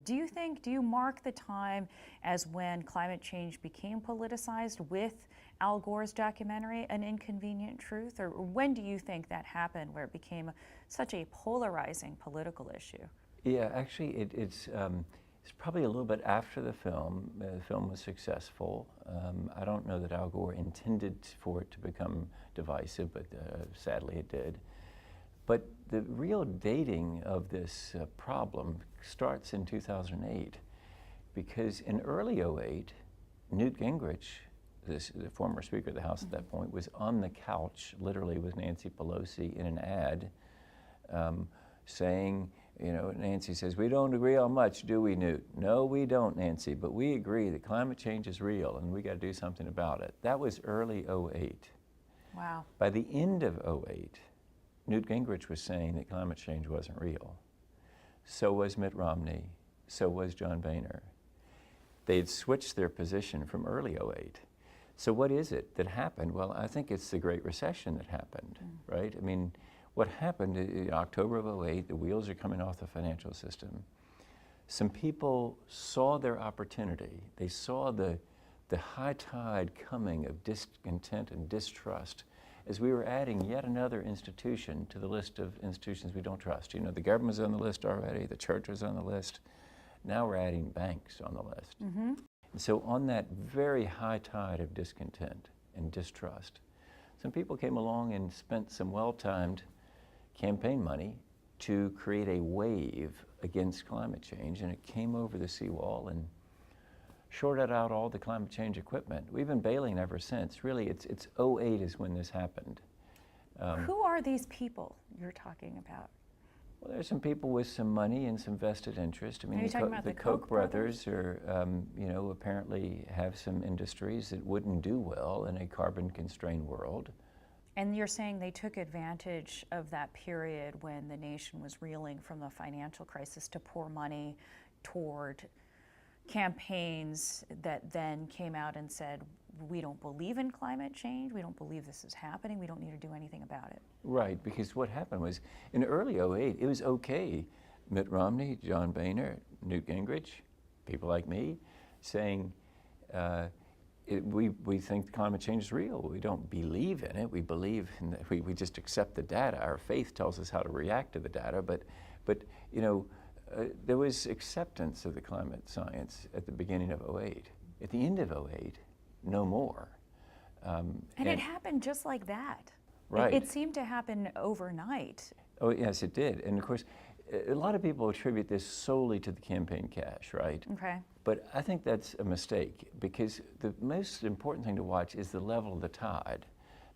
Do you mark the time as when climate change became politicized with Al Gore's documentary, An Inconvenient Truth? Or when do you think that happened where it became such a polarizing political issue? Yeah, actually it's probably a little bit after the film. The film was successful. I don't know that Al Gore intended for it to become divisive, but sadly it did. But the real dating of this problem starts in 2008, because in early '08, Newt Gingrich, the former Speaker of the House at that point, was on the couch, literally with Nancy Pelosi in an ad, saying, you know, Nancy says, "We don't agree on much, do we, Newt?" "No, we don't, Nancy, but we agree that climate change is real and we got to do something about it." That was early '08. Wow. By the end of '08, Newt Gingrich was saying that climate change wasn't real. So was Mitt Romney. So was John Boehner. They had switched their position from early '08. So what is it that happened? Well, I think it's the Great Recession that happened, right? I mean, what happened in October of '08, the wheels are coming off the financial system. Some people saw their opportunity. They saw the high tide coming of discontent and distrust as we were adding yet another institution to the list of institutions we don't trust. You know, the government was on the list already, the church was on the list. Now we're adding banks on the list. And so on that very high tide of discontent and distrust, some people came along and spent some well-timed campaign money to create a wave against climate change, and it came over the seawall and shorted out all the climate change equipment. We've been bailing ever since. Really, it's '08 is when this happened. Who are these people you're talking about? Well, there's some people with some money and some vested interest. I mean, Are you talking about the Koch brothers are, you know, apparently have some industries that wouldn't do well in a carbon-constrained world. And you're saying they took advantage of that period when the nation was reeling from the financial crisis to pour money toward campaigns that then came out and said, we don't believe in climate change, we don't believe this is happening, we don't need to do anything about it. Right, because what happened was, in early '08, it was okay. Mitt Romney, John Boehner, Newt Gingrich, people like me, saying, we think climate change is real. We don't believe in it. We believe in that. We just accept the data. Our faith tells us how to react to the data. But you know, there was acceptance of the climate science at the beginning of '08. At the end of '08, no more. And it happened just like that. Right. It seemed to happen overnight. Oh yes, it did. And of course, a lot of people attribute this solely to the campaign cash, right? Okay. But I think that's a mistake, because the most important thing to watch is the level of the tide.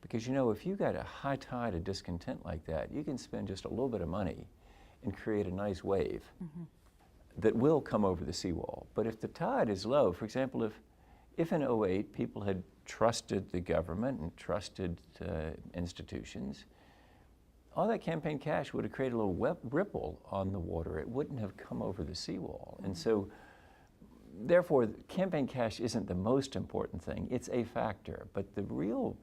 Because, you know, if you got a high tide of discontent like that, you can spend just a little bit of money and create a nice wave that will come over the seawall. But if the tide is low, for example, if in '08 people had trusted the government and trusted institutions, all that campaign cash would have created a little ripple on the water. It wouldn't have come over the seawall. And so, therefore, campaign cash isn't the most important thing. It's a factor. But the real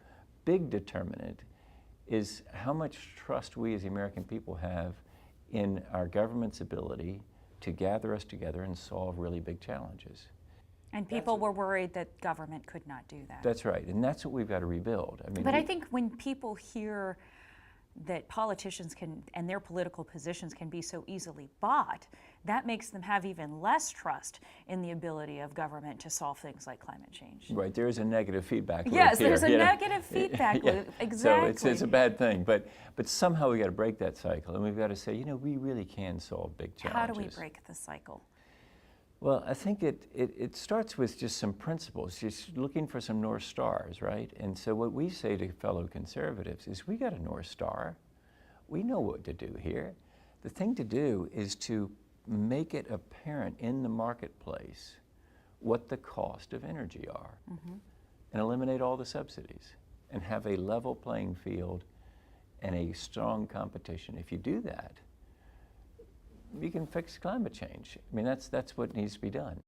big determinant is how much trust we as the American people have in our government's ability to gather us together and solve really big challenges. And people were worried that government could not do that. That's right, and that's what we've got to rebuild. I mean, but I think when people hear that politicians can, and their political positions can be so easily bought, that makes them have even less trust in the ability of government to solve things like climate change. Right, there is a negative feedback loop Yes, here, there's a negative feedback loop, exactly. So it's a bad thing, but somehow we got to break that cycle, and we've got to say, you know, we really can solve big challenges. How do we break the cycle? Well, I think it starts with just some principles, just looking for some North Stars, right? And so what we say to fellow conservatives is, we got a North Star. We know what to do here. The thing to do is to make it apparent in the marketplace what the cost of energy are, and eliminate all the subsidies, and have a level playing field and a strong competition. If you do that, you can fix climate change. I mean, that's what needs to be done.